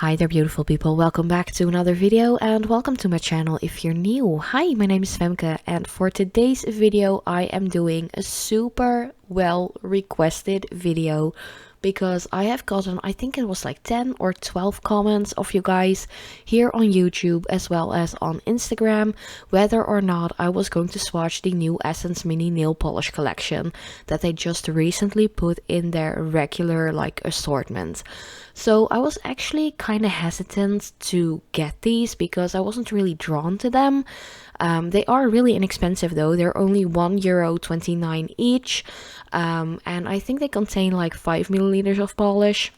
Hi there beautiful people, welcome back to another video and welcome to my channel if you're new. Hi, my name is Femke and for today's video I am doing a super well requested video because I have gotten, I think it was like 10 or 12 comments of you guys here on YouTube as well as on Instagram whether or not I was going to swatch the new Essence mini nail polish collection that they just recently put in their regular assortment. So I was actually kind of hesitant to get these because I wasn't really drawn to them. They are really inexpensive though. They're only €1.29 each. And I think they contain like 5 milliliters of polish,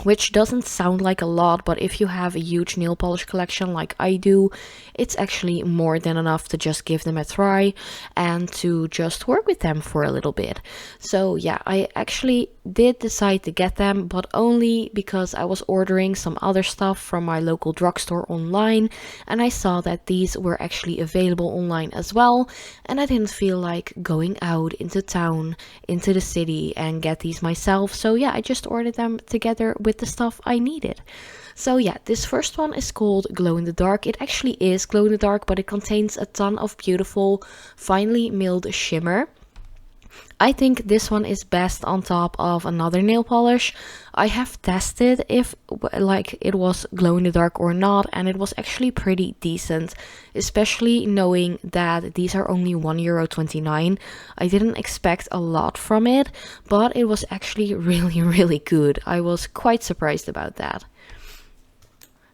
which doesn't sound like a lot, but if you have a huge nail polish collection like I do, it's actually more than enough to just give them a try and to just work with them for a little bit. So yeah, I actually did decide to get them, but only because I was ordering some other stuff from my local drugstore online and I saw that these were actually available online as well, and I didn't feel like going out into town, into the city and get these myself. So yeah, I just ordered them together with the stuff I needed. So yeah, this first one is called Glow in the Dark. It actually is glow in the dark, but it contains a ton of beautiful finely milled shimmer. I think this one is best on top of another nail polish. I have tested if it was glow in the dark or not, and it was actually pretty decent, especially knowing that these are only €1.29. I didn't expect a lot from it, but it was actually really good. I was quite surprised about that.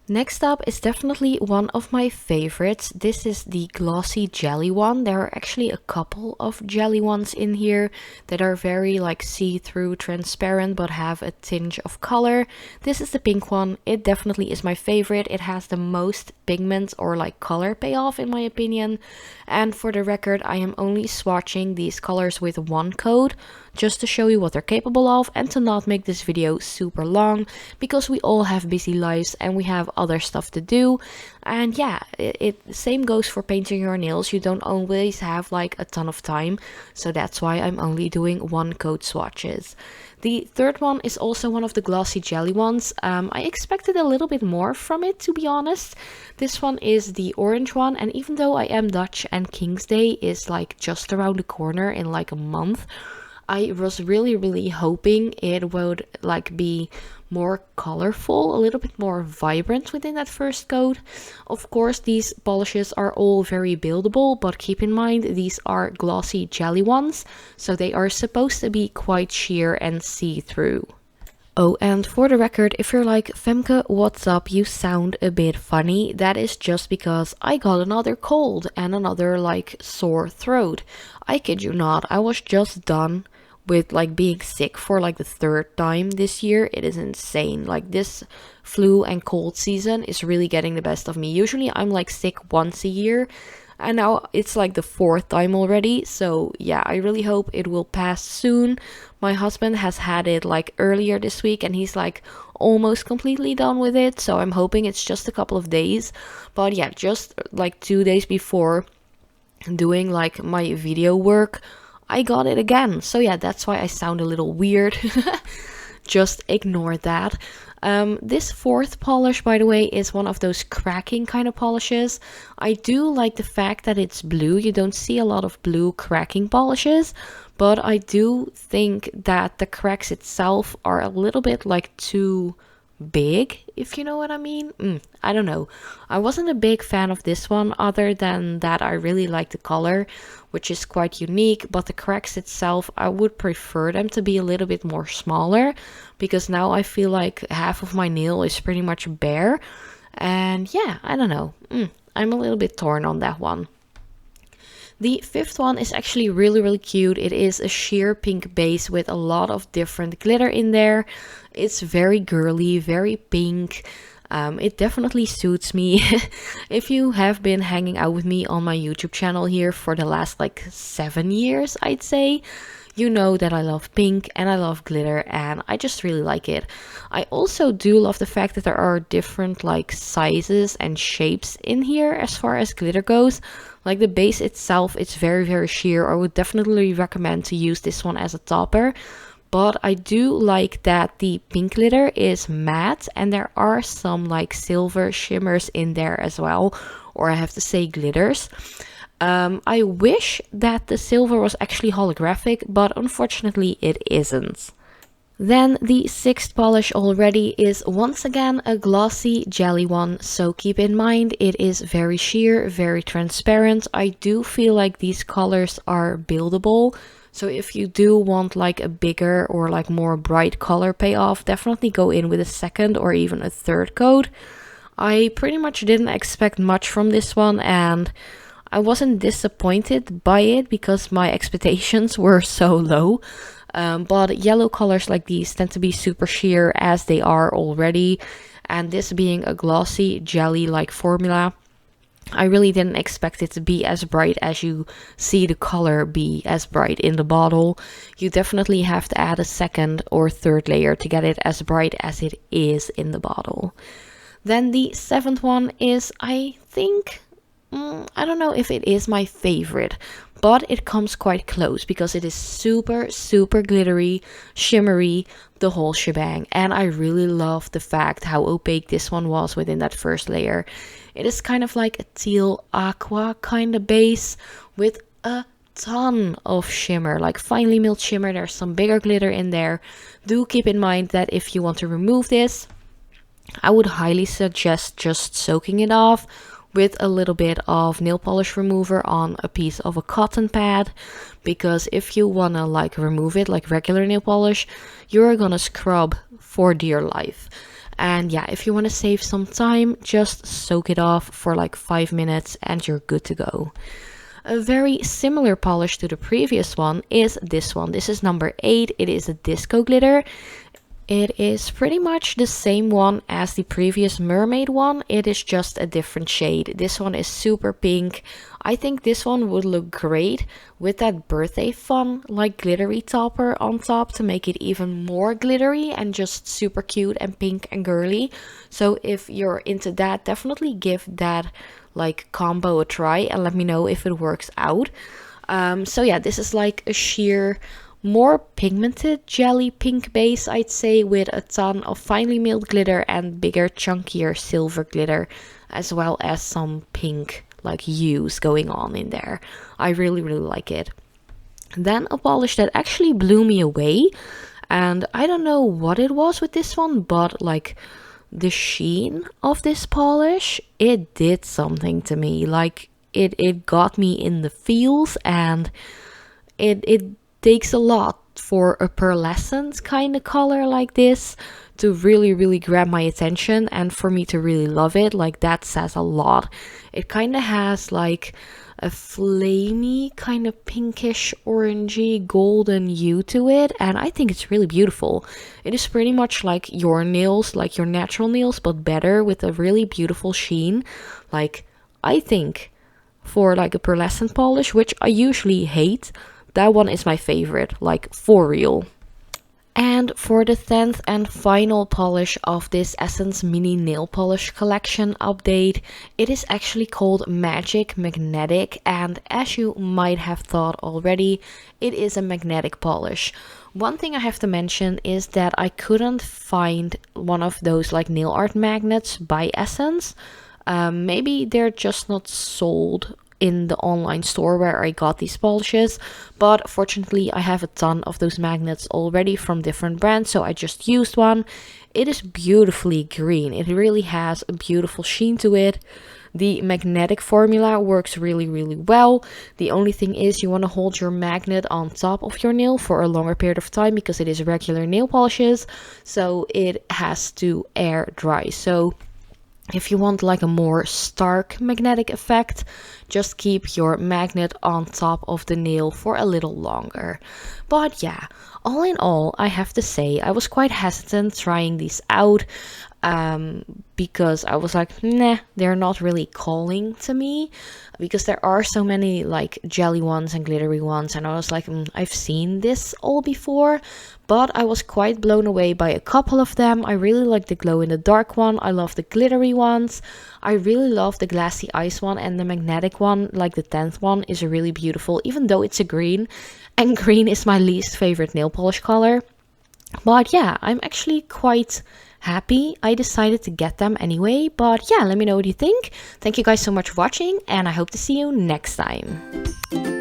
Next up is definitely one of my favorites. This is the glossy jelly one. There are actually a couple of jelly ones in here that are very see-through transparent but have a tinge of color. This is the pink one. It definitely is my favorite. It has the most pigment or color payoff in my opinion. And for the record, I am only swatching these colors with one coat, just to show you what they're capable of and to not make this video super long because we all have busy lives and we have other stuff to do. And yeah, same goes for painting your nails. You don't always have a ton of time, so that's why I'm only doing one coat swatches. The third one is also one of the glossy jelly ones. I expected a little bit more from it, to be honest. This one is the orange one, and even though I am Dutch and King's Day is just around the corner in a month, I was really hoping it would be more colorful, a little bit more vibrant within that first coat. Of course, these polishes are all very buildable, but keep in mind these are glossy jelly ones, so they are supposed to be quite sheer and see-through. Oh, and for the record, if you're like, Femke, what's up? You sound a bit funny. That is just because I got another cold and another sore throat. I kid you not, I was just done with being sick for the third time this year. It is insane. This flu and cold season is really getting the best of me. Usually I'm sick once a year, and now it's the fourth time already. So yeah, I really hope it will pass soon. My husband has had it earlier this week and he's almost completely done with it, so I'm hoping it's just a couple of days. But yeah, just 2 days before doing my video work, I got it again. So yeah, that's why I sound a little weird. Just ignore that. This fourth polish, by the way, is one of those cracking kind of polishes. I do like the fact that it's blue. You don't see a lot of blue cracking polishes, but I do think that the cracks itself are a little bit too big, if you know what I mean. I don't know. I wasn't a big fan of this one, other than that I really like the color, which is quite unique, but the cracks itself, I would prefer them to be a little bit more smaller, because now I feel half of my nail is pretty much bare, and yeah, I don't know. I'm a little bit torn on that one. The fifth one is actually really cute. It is a sheer pink base with a lot of different glitter in there. It's very girly, very pink. It definitely suits me. If you have been hanging out with me on my YouTube channel here for the last 7 years, I'd say, you know that I love pink and I love glitter and I just really like it. I also do love the fact that there are different sizes and shapes in here as far as glitter goes. The base itself, it's very sheer. I would definitely recommend to use this one as a topper. but I do like that the pink glitter is matte and there are some like silver shimmers in there as well, or I have to say glitters. I wish that the silver was actually holographic, but unfortunately it isn't. Then the sixth polish already is once again a glossy jelly one, so keep in mind it is very sheer, very transparent. I do feel like these colors are buildable, so if you do want like a bigger or like more bright color payoff, definitely go in with a second or even a third coat. I pretty much didn't expect much from this one, and I wasn't disappointed by it because my expectations were so low. But yellow colors like these tend to be super sheer as they are already, and this being a glossy jelly-like formula, I really didn't expect it to be as bright as you see the color be as bright in the bottle. You definitely have to add a second or third layer to get it as bright as it is in the bottle. Then the seventh one is, I think, I don't know if it is my favorite, but it comes quite close because it is super, super glittery, shimmery, the whole shebang. And I really love the fact how opaque this one was within that first layer. It is kind of like a teal aqua kind of base with a ton of shimmer, like finely milled shimmer. There's some bigger glitter in there. Do keep in mind that if you want to remove this, I would highly suggest just soaking it off with a little bit of nail polish remover on a piece of a cotton pad, because if you wanna like remove it like regular nail polish, you're gonna scrub for dear life. And yeah, if you want to save some time, just soak it off for like 5 minutes and you're good to go. A very similar polish to the previous one is this one. This is number 8. It is a disco glitter. It is pretty much the same one as the previous Mermaid one. It is just a different shade. This one is super pink. I think this one would look great with that birthday fun like glittery topper on top to make it even more glittery and just super cute and pink and girly. So if you're into that, definitely give that like combo a try and let me know if it works out. So yeah, this is like a sheer, more pigmented jelly pink base, I'd say, with a ton of finely milled glitter and bigger, chunkier silver glitter, as well as some pink like hues going on in there. I really, really like it. Then a polish that actually blew me away, and I don't know what it was with this one, but like the sheen of this polish, it did something to me. Like it got me in the feels, and it takes a lot for a pearlescent kind of color like this to really, really grab my attention and for me to really love it. Like that says a lot. It kind of has like a flamey kind of pinkish orangey golden hue to it, and I think it's really beautiful. It is pretty much like your nails, like your natural nails, but better with a really beautiful sheen. Like I think for like a pearlescent polish, which I usually hate, that one is my favorite, like for real. And for the 10th and final polish of this Essence Mini Nail Polish Collection update, it is actually called Magic Magnetic, and as you might have thought already, it is a magnetic polish. One thing I have to mention is that I couldn't find one of those like nail art magnets by Essence. Maybe they're just not sold in the online store where I got these polishes, but fortunately I have a ton of those magnets already from different brands, so I just used one. It is beautifully green. It really has a beautiful sheen to it. The magnetic formula works really, really well. The only thing is you want to hold your magnet on top of your nail for a longer period of time because it is regular nail polishes, so it has to air dry. So if you want like a more stark magnetic effect, just keep your magnet on top of the nail for a little longer. But yeah, all in all, I have to say I was quite hesitant trying these out because I was like, nah, they're not really calling to me, because there are so many like jelly ones and glittery ones, and I was like, I've seen this all before. But I was quite blown away by a couple of them. I really like the glow in the dark one. I love the glittery ones. I really love the glassy ice one, and the magnetic one, like the 10th one, is really beautiful, even though it's a green, and green is my least favorite nail polish color. But yeah, I'm actually quite happy I decided to get them anyway. But yeah, let me know what you think. Thank you guys so much for watching, and I hope to see you next time.